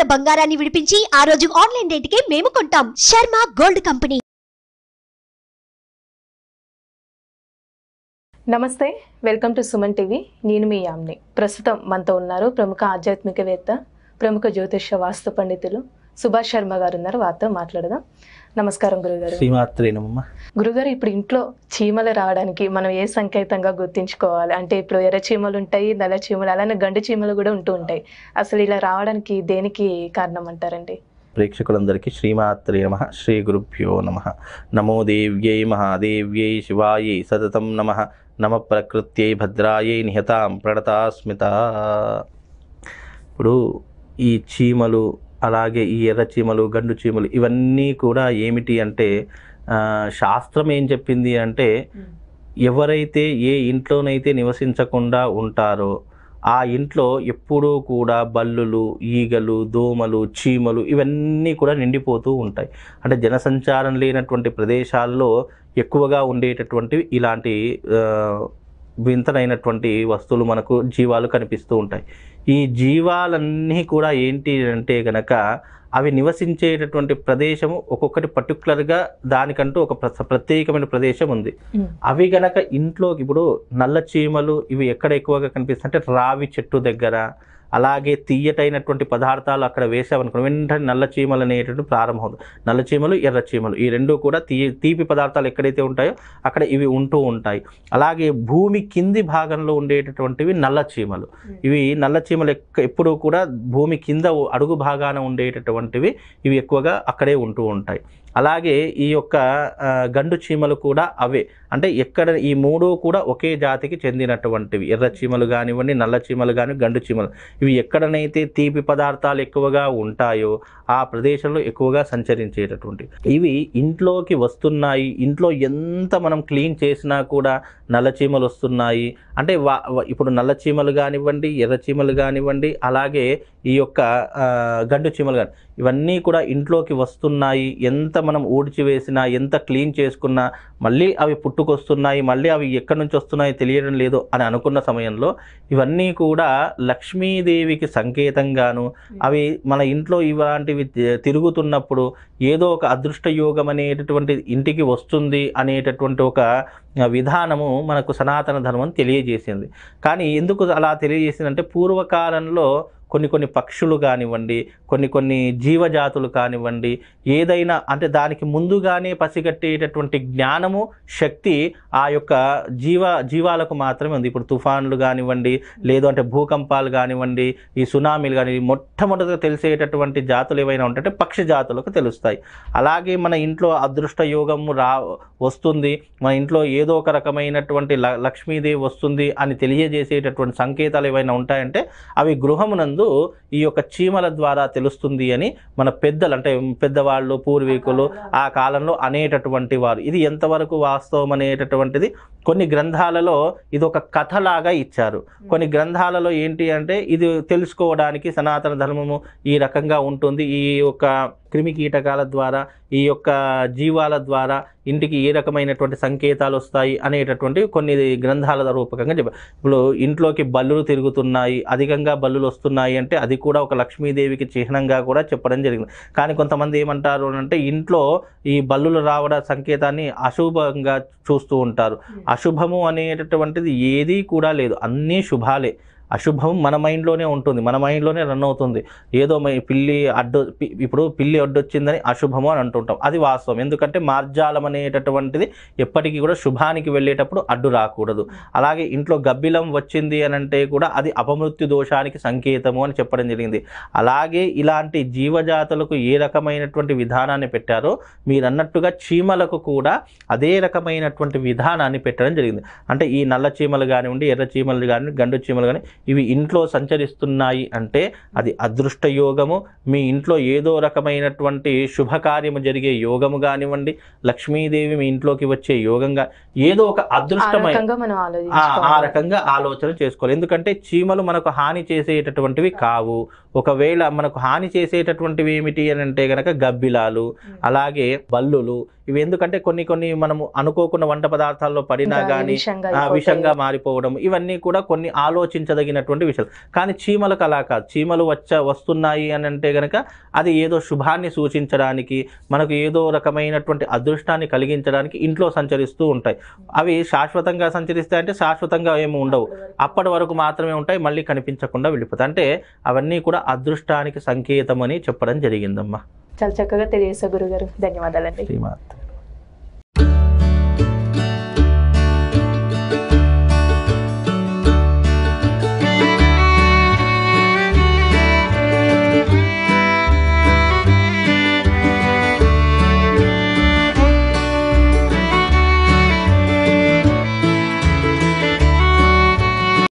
గ్రాముల బంగారాన్ని విడిపించి ఆ రోజు ఆన్లైన్ రేటుకే మేము కొంటాం. Sharma gold company. నమస్తే, వెల్కమ్ టు సుమన్ టీవీ. నేను మీ యామ్ని. ప్రస్తుతం మనతో ఉన్నారు ప్రముఖ ఆధ్యాత్మికవేత్త, ప్రముఖ జ్యోతిష వాస్తు పండితులు సుభాష్ శర్మ గారు ఉన్నారు. వారితో మాట్లాడదాం. నమస్కారం గురుగారు. శ్రీమాత్రేనమ్మ. గురుగారు, ఇప్పుడు ఇంట్లో చీమలు రావడానికి మనం ఏ సంకేతంగా గుర్తించుకోవాలి? అంటే ఇప్పుడు ఎర్ర చీమలు ఉంటాయి, నల్ల చీమలు, అలానే గండు చీమలు కూడా ఉంటూ ఉంటాయి. అసలు ఇలా రావడానికి దేనికి కారణం అంటారండి? ప్రేక్షకులందరికీ శ్రీమాత్రే నమః, శ్రీ గురుభ్యో నమః. నమో దేవ్యై మహాదేవ్యై శివాయై సతతం నమః. నమ ప్రకృత్యై భద్రాయై నిహతాం ప్రణతాస్మిత. ఇప్పుడు ఈ చీమలు, అలాగే ఈ ఎర్ర చీమలు, గండు చీమలు, ఇవన్నీ కూడా ఏమిటి అంటే శాస్త్రం ఏం చెప్పింది అంటే, ఎవరైతే ఏ ఇంట్లోనైతే నివసించకుండా ఉంటారో ఆ ఇంట్లో ఎప్పుడూ కూడా బల్లులు, ఈగలు, దోమలు, చీమలు ఇవన్నీ కూడా నిండిపోతూ ఉంటాయి. అంటే జనసంచారం లేనటువంటి ప్రదేశాల్లో ఎక్కువగా ఉండేటటువంటివి ఇలాంటి వింతనైనటువంటి వస్తువులు, మనకు జీవాలు కనిపిస్తూ ఉంటాయి. ఈ జీవాలన్నీ కూడా ఏంటి అంటే గనక అవి నివసించేటటువంటి ప్రదేశము ఒక్కొక్కటి పర్టికులర్గా దానికంటూ ఒక ప్రత్యేకమైన ప్రదేశం ఉంది. అవి గనక ఇంట్లోకి, ఇప్పుడు నల్ల చీమలు ఇవి ఎక్కడ ఎక్కువగా కనిపిస్తాయి అంటే రావి చెట్టు దగ్గర, అలాగే తీయటైనటువంటి పదార్థాలు అక్కడ వేసామనుకో వెంటనే నల్ల చీమలు అనేటువంటి ప్రారంభమవుతుంది. నల్ల చీమలు, ఎర్ర చీమలు ఈ రెండు కూడా తీపి పదార్థాలు ఎక్కడైతే ఉంటాయో అక్కడ ఇవి ఉంటూ ఉంటాయి. అలాగే భూమి కింది భాగంలో ఉండేటటువంటివి నల్ల చీమలు. ఇవి నల్ల చీమలు ఎప్పుడూ కూడా భూమి కింద అడుగు భాగాన ఉండేటటువంటివి ఇవి ఎక్కువగా అక్కడే ఉంటూ ఉంటాయి. అలాగే ఈ యొక్క గండు చీమలు కూడా అవే. అంటే ఎక్కడ ఈ మూడు కూడా ఒకే జాతికి చెందినటువంటివి. ఎర్ర చీమలు కానివ్వండి, నల్ల చీమలు కానీ, గండు చీమలు, ఇవి ఎక్కడనైతే తీపి పదార్థాలు ఎక్కువగా ఉంటాయో ఆ ప్రదేశంలో ఎక్కువగా సంచరించేటటువంటివి. ఇవి ఇంట్లోకి వస్తున్నాయి. ఇంట్లో ఎంత మనం క్లీన్ చేసినా కూడా నల్ల చీమలు వస్తున్నాయి. అంటే ఇప్పుడు నల్ల చీమలు కానివ్వండి, ఎర్ర చీమలు కానివ్వండి, అలాగే ఈ యొక్క గండు చీమలు కానీ, ఇవన్నీ కూడా ఇంట్లోకి వస్తున్నాయి. ఎంత మనం ఊడ్చివేసినా, ఎంత క్లీన్ చేసుకున్నా మళ్ళీ అవి పుట్టుకొస్తున్నాయి. మళ్ళీ అవి ఎక్కడి నుంచి వస్తున్నాయో తెలియడం లేదు అని అనుకున్న సమయంలో ఇవన్నీ కూడా లక్ష్మీదేవికి సంకేతంగాను, అవి మన ఇంట్లో ఇలాంటివి తిరుగుతున్నప్పుడు ఏదో ఒక అదృష్ట యోగం అనేటటువంటి ఇంటికి వస్తుంది అనేటటువంటి ఒక విధానము మనకు సనాతన ధర్మం తెలియజేసింది. కానీ ఎందుకు అలా తెలియజేసిందంటే, పూర్వకాలంలో కొన్ని పక్షులు కానివ్వండి, కొన్ని జీవజాతులు కానివ్వండి, ఏదైనా అంటే దానికి ముందుగానే పసిగట్టేటటువంటి జ్ఞానము, శక్తి ఆ యొక్క జీవాలకు మాత్రమే ఉంది. ఇప్పుడు తుఫాన్లు కానివ్వండి, లేదు అంటే భూకంపాలు కానివ్వండి, ఈ సునామీలు కానీ, మొట్టమొదటిగా తెలిసేటటువంటి జాతులు ఏవైనా ఉంటే పక్షి జాతులకు తెలుస్తాయి. అలాగే మన ఇంట్లో అదృష్ట యోగము వస్తుంది, మన ఇంట్లో ఏదో ఒక రకమైనటువంటి లక్ష్మీదేవి వస్తుంది అని తెలియజేసేటటువంటి సంకేతాలు ఏవైనా ఉంటాయంటే అవి గృహమునందు ఈ యొక్క చీమల ద్వారా తెలుస్తుంది అని మన పెద్దలు, అంటే పెద్దవాళ్ళు, పూర్వీకులు ఆ కాలంలో అనేటటువంటి వారు. ఇది ఎంతవరకు వాస్తవం అనేటటువంటిది కొన్ని గ్రంథాలలో ఇది ఒక కథలాగా ఇచ్చారు. కొన్ని గ్రంథాలలో ఏంటి అంటే ఇది తెలుసుకోవడానికి సనాతన ధర్మము ఈ రకంగా ఉంటుంది, ఈ యొక్క క్రిమి కీటకాల ద్వారా, ఈ యొక్క జీవాల ద్వారా ఇంటికి ఏ రకమైనటువంటి సంకేతాలు వస్తాయి అనేటటువంటి కొన్ని గ్రంథాల రూపకంగా చెప్పారు. ఇప్పుడు ఇంట్లోకి బల్లులు తిరుగుతున్నాయి, అధికంగా బల్లులు వస్తున్నాయి అంటే అది కూడా ఒక లక్ష్మీదేవికి చిహ్నంగా కూడా చెప్పడం జరిగింది. కానీ కొంతమంది ఏమంటారు అంటే ఇంట్లో ఈ బల్లులు రావడం సంకేతాన్ని అశుభంగా చూస్తూ ఉంటారు. అశుభము అనేటటువంటిది ఏదీ కూడా లేదు, అన్నీ శుభాలే. అశుభం మన మైండ్లోనే ఉంటుంది, మన మైండ్లోనే రన్ అవుతుంది. ఏదో ఇప్పుడు పిల్లి అడ్డొచ్చిందని అశుభము అని అంటుంటాం, అది వాస్తవం. ఎందుకంటే మార్జాలం అనేటటువంటిది ఎప్పటికీ కూడా శుభానికి వెళ్ళేటప్పుడు అడ్డు రాకూడదు. అలాగే ఇంట్లో గబ్బిలం వచ్చింది అని అంటే కూడా అది అపమృత్యు దోషానికి సంకేతము అని చెప్పడం జరిగింది. అలాగే ఇలాంటి జీవజాతులకు ఏ రకమైనటువంటి విధానాన్ని పెట్టారో మీరు అన్నట్టుగా చీమలకు కూడా అదే రకమైనటువంటి విధానాన్ని పెట్టడం జరిగింది. అంటే ఈ నల్ల చీమలు కానివ్వండి, ఎర్ర చీమలు కానివ్వండి, గండు చీమలు కానీ ఇవి ఇంట్లో సంచరిస్తున్నాయి అంటే అది అదృష్ట యోగము. మీ ఇంట్లో ఏదో రకమైనటువంటి శుభకార్యము జరిగే యోగము కానివ్వండి, లక్ష్మీదేవి మీ ఇంట్లోకి వచ్చే యోగంగా ఏదో ఒక అదృష్టమైన ఆ రకంగా ఆలోచన చేసుకోవాలి. ఎందుకంటే చీమలు మనకు హాని చేసేటటువంటివి కావు. ఒకవేళ మనకు హాని చేసేటటువంటివి ఏమిటి అని అంటే కనుక గబ్బిలాలు, అలాగే బల్లులు, ఇవి ఎందుకంటే కొన్ని మనము అనుకోకుండా వంట పదార్థాల్లో పడినా కానీ విషంగా మారిపోవడం, ఇవన్నీ కూడా కొన్ని ఆలోచించదగిన కలిగినటువంటి విషయాలు. కానీ చీమలకు అలా కాదు. చీమలు వస్తున్నాయి అని అంటే కనుక అది ఏదో శుభాన్ని సూచించడానికి, మనకు ఏదో రకమైనటువంటి అదృష్టాన్ని కలిగించడానికి ఇంట్లో సంచరిస్తూ ఉంటాయి. అవి శాశ్వతంగా సంచరిస్తాయంటే శాశ్వతంగా ఏమి ఉండవు, అప్పటి వరకు మాత్రమే ఉంటాయి, మళ్ళీ కనిపించకుండా వెళ్ళిపోతాయి. అంటే అవన్నీ కూడా అదృష్టానికి సంకేతం అని చెప్పడం జరిగిందమ్మా. చాలా చక్కగా తెలియజేశారు గురుగారు, ధన్యవాదాలండి. శ్రీమాత.